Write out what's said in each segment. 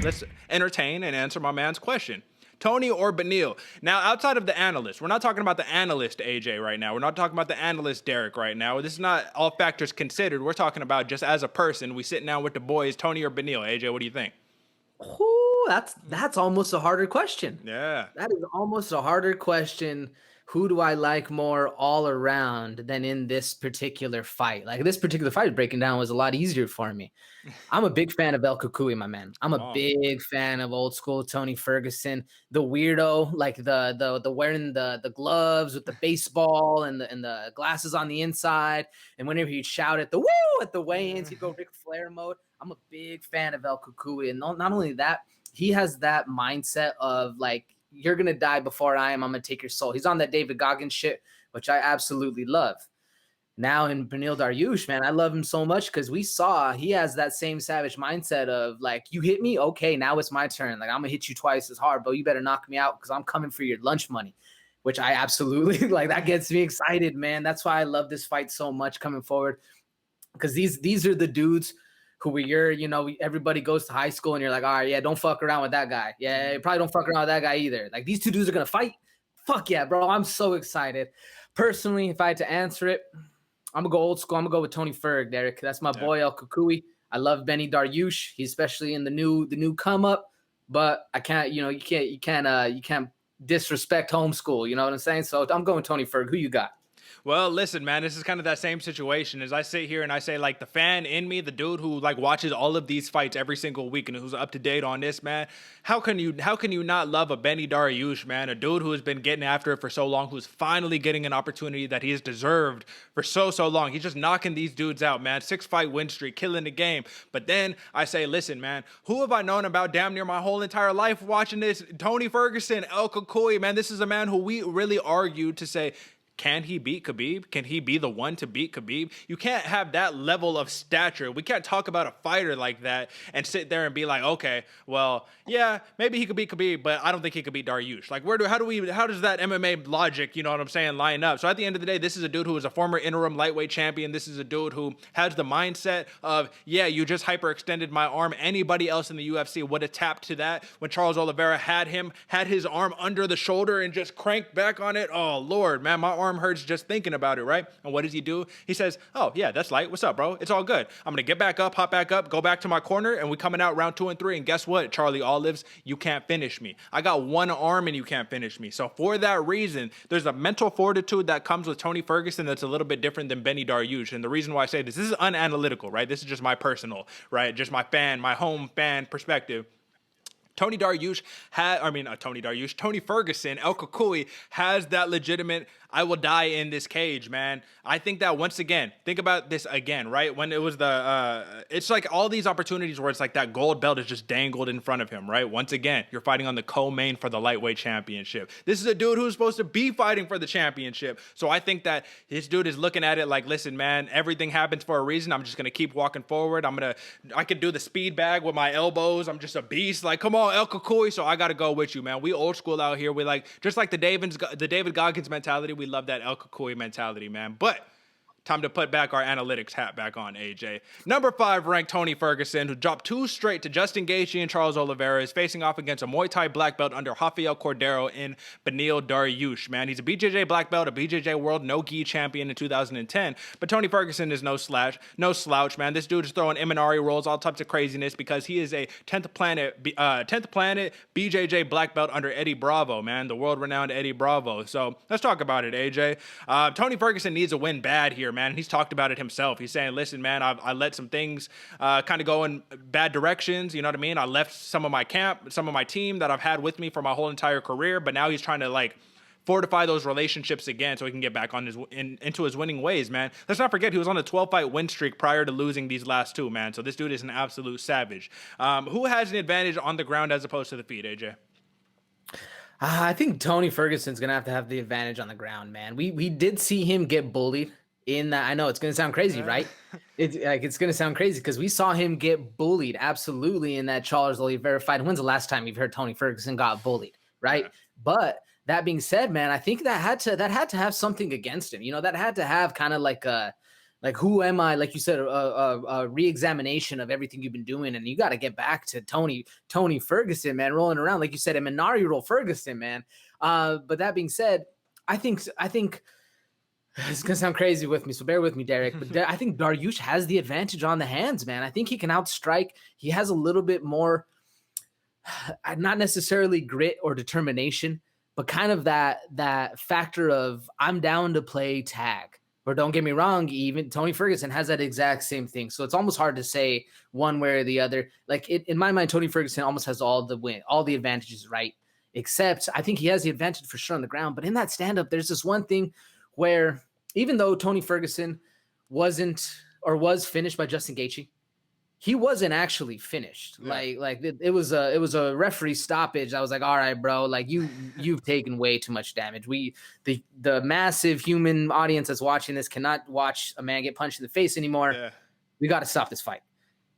let's entertain and answer my man's question. Tony or Beneil? Now, outside of the analyst, we're not talking about the analyst AJ right now. We're not talking about the analyst Derek right now. This is not all factors considered. We're talking about just as a person. We sitting down with the boys, Tony or Beneil. AJ, what do you think? Ooh, that's almost a harder question. Yeah. That is almost a harder question. Who do I like more all around than in this particular fight? Like this particular fight breaking down was a lot easier for me. I'm a big fan of El Kukui, my man. I'm Come a on. big fan of old school Tony Ferguson, the weirdo, like the wearing the gloves with the baseball and the glasses on the inside. And whenever he'd shout at the woo at the weigh-ins, he'd go Ric Flair mode. I'm a big fan of El Kukui. And not only that, he has that mindset of like, you're gonna die before I am. I'm gonna take your soul. He's on that David Goggins shit, which I absolutely love. Now in Beneil Dariush, man, I love him so much because we saw he has that same savage mindset of like, you hit me, okay, now it's my turn. Like I'm gonna hit you twice as hard, bro. You better knock me out because I'm coming for your lunch money, which I absolutely like. That gets me excited, man. That's why I love this fight so much coming forward because these are the dudes who everybody goes to high school and you're like, all right, yeah, don't fuck around with that guy. Yeah, you probably don't fuck around with that guy either. Like these two dudes are gonna fight. Fuck yeah, bro. I'm so excited. Personally, if I had to answer it, I'm gonna go old school. I'm gonna go with Tony Ferg, Derek. That's my boy El Kukui. I love Beneil Dariush. He's especially in the new come up, but I can't, you can't disrespect homeschool. You know what I'm saying? So I'm going Tony Ferg. Who you got? Well, listen, man, this is kind of that same situation as I sit here and I say, like, the fan in me, the dude who like watches all of these fights every single week and who's up to date on this, man. How can you not love a Beneil Dariush, man? A dude who has been getting after it for so long, who's finally getting an opportunity that he has deserved for so long. He's just knocking these dudes out, man. 6-fight win streak, killing the game. But then I say, listen, man, who have I known about damn near my whole entire life watching this? Tony Ferguson, El Kukui, man. This is a man who we really argued to say, can he beat Khabib? Can he be the one to beat Khabib? You can't have that level of stature. We can't talk about a fighter like that and sit there and be like, okay, well, yeah, maybe he could beat Khabib, but I don't think he could beat Dariush. Like, how does that MMA logic, you know what I'm saying, line up? So at the end of the day, this is a dude who is a former interim lightweight champion. This is a dude who has the mindset of, yeah, you just hyperextended my arm. Anybody else in the UFC would have tapped to that when Charles Oliveira had his arm under the shoulder and just cranked back on it. Oh, Lord, man, my arm hurts just thinking about it, right? And what does he do? He says, oh, yeah, that's light. What's up, bro? It's all good. I'm going to get back up, hop back up, go back to my corner, and we coming out round 2 and 3. And guess what, Charlie Olives? You can't finish me. I got one arm and you can't finish me. So for that reason, there's a mental fortitude that comes with Tony Ferguson that's a little bit different than Beneil Dariush. And the reason why I say this is unanalytical, right? This is just my personal, right? Just my home fan perspective. Tony Ferguson, El Kukui has that legitimate, I will die in this cage, man. I think that once again, think about this again, right? When it was it's like all these opportunities where it's like that gold belt is just dangled in front of him, right? Once again, you're fighting on the co-main for the lightweight championship. This is a dude who's supposed to be fighting for the championship. So I think that this dude is looking at it like, listen, man, everything happens for a reason. I'm just going to keep walking forward. I could do the speed bag with my elbows. I'm just a beast. Like, come on, El Kukui. So I got to go with you, man. We old school out here. We like, just like the David Goggins mentality, we love that El Kukui mentality, man. But time to put back our analytics hat back on, AJ. Number 5 ranked Tony Ferguson, who dropped 2 straight to Justin Gaethje and Charles Oliveira, is facing off against a Muay Thai black belt under Rafael Cordero in Beneil Dariush, man. He's a BJJ black belt, a BJJ World No-Gi champion in 2010, but Tony Ferguson is no slouch, man. This dude is throwing Imanari rolls, all types of craziness, because he is a 10th planet BJJ black belt under Eddie Bravo, man, the world-renowned Eddie Bravo. So let's talk about it, AJ. Tony Ferguson needs a win bad here, man. And he's talked about it himself. He's saying, listen, man, I let some things kind of go in bad directions. You know what I mean? I left some of my camp, some of my team that I've had with me for my whole entire career. But now he's trying to like fortify those relationships again so he can get back on into his winning ways, man. Let's not forget he was on a 12-fight win streak prior to losing these last 2, man. So this dude is an absolute savage. Who has an advantage on the ground as opposed to the feet, AJ? I think Tony Ferguson's going to have the advantage on the ground, man. We did see him get bullied in that. I know it's going to sound crazy, right? It's going to sound crazy because we saw him get bullied absolutely in that Charles Oliveira fight. When's the last time you've heard Tony Ferguson got bullied, right? Yeah. But that being said, man, I think that had to have something against him. You know, that had to have kind of like a Like, who am I? Like you said, a re-examination of everything you've been doing, and you got to get back to Tony Ferguson, man, rolling around like you said, a Minari roll Ferguson, man. But that being said, I think it's gonna sound crazy with me, so bear with me, Derek. But I think Dariush has the advantage on the hands, man. I think he can outstrike. He has a little bit more, not necessarily grit or determination, but kind of that factor of I'm down to play tag. Or don't get me wrong, even Tony Ferguson has that exact same thing. So it's almost hard to say one way or the other. Like in my mind, Tony Ferguson almost has all the advantages, right? Except I think he has the advantage for sure on the ground. But in that stand-up, there's this one thing where even though Tony Ferguson wasn't or was finished by Justin Gaethje, he wasn't actually finished. Yeah. Like it was a referee stoppage. I was like, all right, bro, like you've taken way too much damage. The massive human audience that's watching this cannot watch a man get punched in the face anymore. Yeah. We got to stop this fight.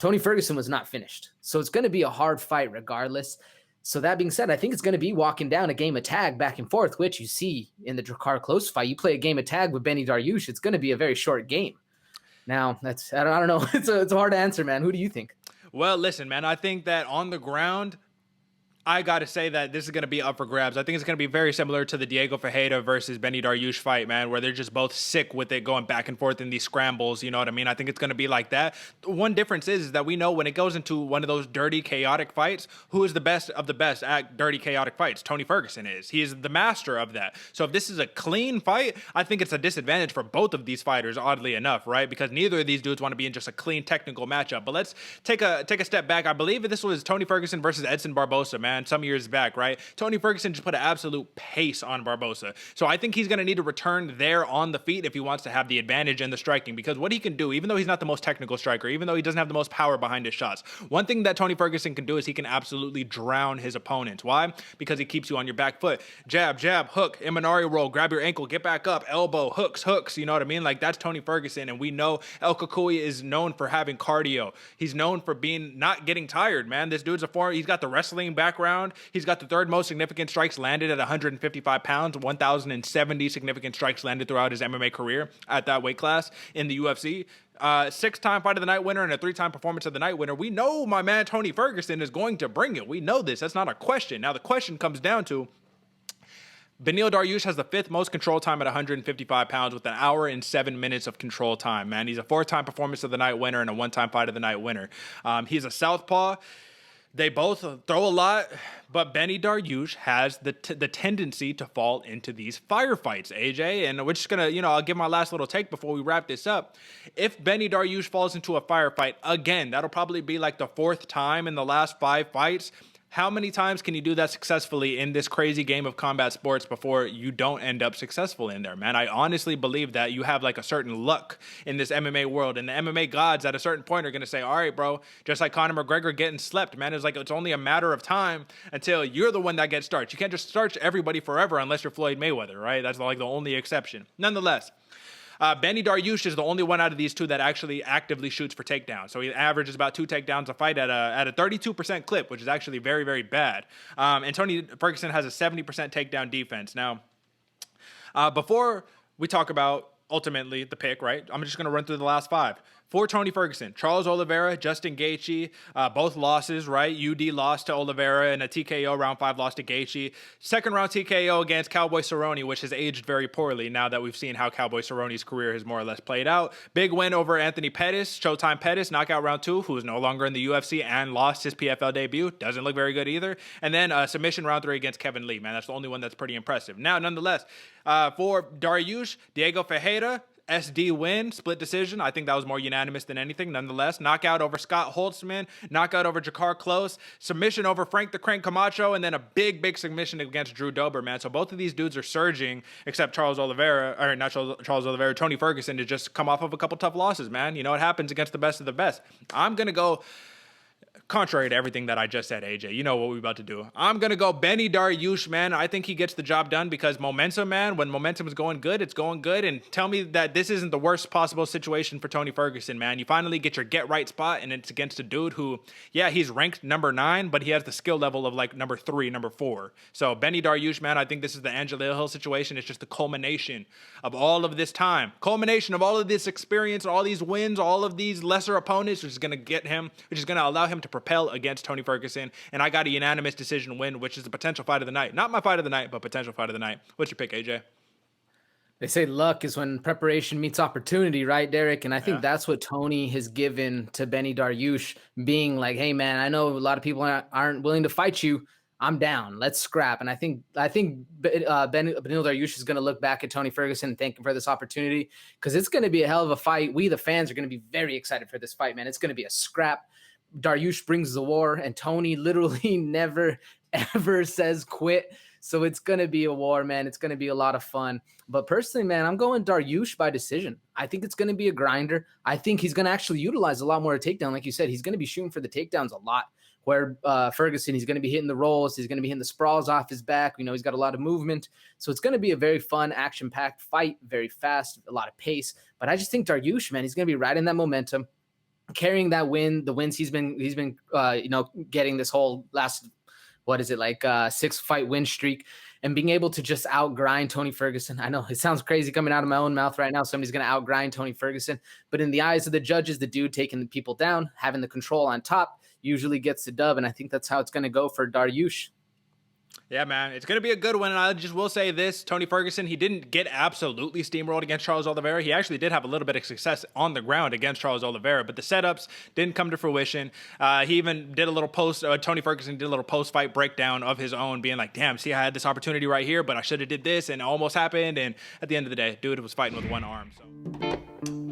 Tony Ferguson was not finished, so it's going to be a hard fight regardless. So that being said, I think it's going to be walking down a game of tag back and forth, which you see in the Drakkar Close fight. You play a game of tag with Beneil Dariush, it's going to be a very short game. Now, I don't know. It's a hard answer, man. Who do you think? Well, listen, man, I think that on the ground, I got to say that this is going to be up for grabs. I think it's going to be very similar to the Diego Ferreira versus Beneil Dariush fight, man, where they're just both sick with it going back and forth in these scrambles. You know what I mean? I think it's going to be like that. One difference is that we know when it goes into one of those dirty, chaotic fights, who is the best of the best at dirty, chaotic fights? Tony Ferguson is. He is the master of that. So if this is a clean fight, I think it's a disadvantage for both of these fighters, oddly enough, right? Because neither of these dudes want to be in just a clean technical matchup. But let's take a step back. I believe this was Tony Ferguson versus Edson Barbosa, man, some years back, right? Tony Ferguson just put an absolute pace on Barbosa. So I think he's going to need to return there on the feet if he wants to have the advantage in the striking, because what he can do, even though he's not the most technical striker, even though he doesn't have the most power behind his shots, one thing that Tony Ferguson can do is he can absolutely drown his opponents. Why? Because he keeps you on your back foot. Jab, hook, Imanari roll, grab your ankle, get back up, elbow, hooks, you know what I mean? Like, that's Tony Ferguson, and we know El Kakui is known for having cardio. He's known for not getting tired, man. This dude's he's got the wrestling background. He's got the third most significant strikes landed at 155 pounds, 1,070 significant strikes landed throughout his MMA career at that weight class in the UFC. 6-time fight of the night winner and a 3-time performance of the night winner. We know my man Tony Ferguson is going to bring it. We know this. That's not a question. Now the question comes down to Beneil Dariush has the 5th most control time at 155 pounds with 1 hour and 7 minutes of control time, man. He's a 4-time performance of the night winner and a 1-time fight of the night winner. He's a southpaw. They both throw a lot, but Beneil Dariush has the tendency to fall into these firefights, AJ. And we're just going to, I'll give my last little take before we wrap this up. If Beneil Dariush falls into a firefight, again, that'll probably be like the 4th time in the last 5 fights. How many times can you do that successfully in this crazy game of combat sports before you don't end up successful in there, man? I honestly believe that you have like a certain luck in this MMA world, and the MMA gods at a certain point are going to say, all right, bro, just like Conor McGregor getting slept, man. It's only a matter of time until you're the one that gets starched. You can't just starch everybody forever unless you're Floyd Mayweather, right? That's like the only exception. Nonetheless, Beneil Dariush is the only one out of these two that actually actively shoots for takedowns. So he averages about 2 takedowns a fight at a 32% clip, which is actually very, very bad. And Tony Ferguson has a 70% takedown defense. Now, before we talk about ultimately the pick, right, I'm just going to run through the last 5. For Tony Ferguson, Charles Oliveira, Justin Gaethje, both losses, right? UD lost to Oliveira in a TKO round 5 loss to Gaethje. 2nd round TKO against Cowboy Cerrone, which has aged very poorly now that we've seen how Cowboy Cerrone's career has more or less played out. Big win over Anthony Pettis, Showtime Pettis, knockout round 2, who is no longer in the UFC and lost his PFL debut. Doesn't look very good either. And then submission round 3 against Kevin Lee, man. That's the only one that's pretty impressive. Now, nonetheless, for Dariush, Diego Ferreira, SD win, split decision. I think that was more unanimous than anything. Nonetheless, knockout over Scott Holtzman, knockout over Drakkar Close, submission over Frank the Crank Camacho, and then a big submission against Drew Dober, man. So both of these dudes are surging, except Charles Oliveira, or not Charles Oliveira, Tony Ferguson, to just come off of a couple tough losses, man. You know, it happens against the best of the best. I'm going to go Contrary to everything that I just said, AJ, you know what we're about to do. I'm going to go Beneil Dariush, man. I think he gets the job done because momentum, man, when momentum is going good, it's going good. And tell me that this isn't the worst possible situation for Tony Ferguson, man. You finally get your get right spot, and it's against a dude who, yeah, he's ranked number 9, but he has the skill level of like number 3, number 4. So Beneil Dariush, man, I think this is the Angela Hill situation. It's just the culmination of all of this time, culmination of all of this experience, all these wins, all of these lesser opponents, which is going to get him, which is going to allow him to propel against Tony Ferguson. And I got a unanimous decision win, which is the potential fight of the night. Not my fight of the night, but potential fight of the night. What's your pick, AJ? They say luck is when preparation meets opportunity, right, Derek? And I think that's what Tony has given to Beneil Dariush, being like, hey, man, I know a lot of people aren't willing to fight you. I'm down. Let's scrap. And I think Beneil Dariush is going to look back at Tony Ferguson and thank him for this opportunity, because it's going to be a hell of a fight. We, the fans, are going to be very excited for this fight, man. It's going to be a scrap. Dariush brings the war, and Tony literally never, ever says quit. So it's going to be a war, man. It's going to be a lot of fun. But personally, man, I'm going Dariush by decision. I think it's going to be a grinder. I think he's going to actually utilize a lot more takedown. Like you said, he's going to be shooting for the takedowns a lot. Where Ferguson, he's going to be hitting the rolls. He's going to be hitting the sprawls off his back. You know, he's got a lot of movement. So it's going to be a very fun, action-packed fight, very fast, a lot of pace. But I just think Dariush, man, he's going to be riding that momentum, carrying that win, the wins he's been getting this whole last, 6-fight win streak, and being able to just outgrind Tony Ferguson. I know it sounds crazy coming out of my own mouth right now. Somebody's going to outgrind Tony Ferguson, but in the eyes of the judges, the dude taking the people down, having the control on top, usually gets the dub. And I think that's how it's going to go for Dariush. Yeah, man, it's going to be a good one. And I just will say this, Tony Ferguson, he didn't get absolutely steamrolled against Charles Oliveira. He actually did have a little bit of success on the ground against Charles Oliveira, but the setups didn't come to fruition. He even did a little Tony Ferguson did a little post-fight breakdown of his own, being like, damn, see, I had this opportunity right here, but I should have did this, and it almost happened. And at the end of the day, dude was fighting with one arm. So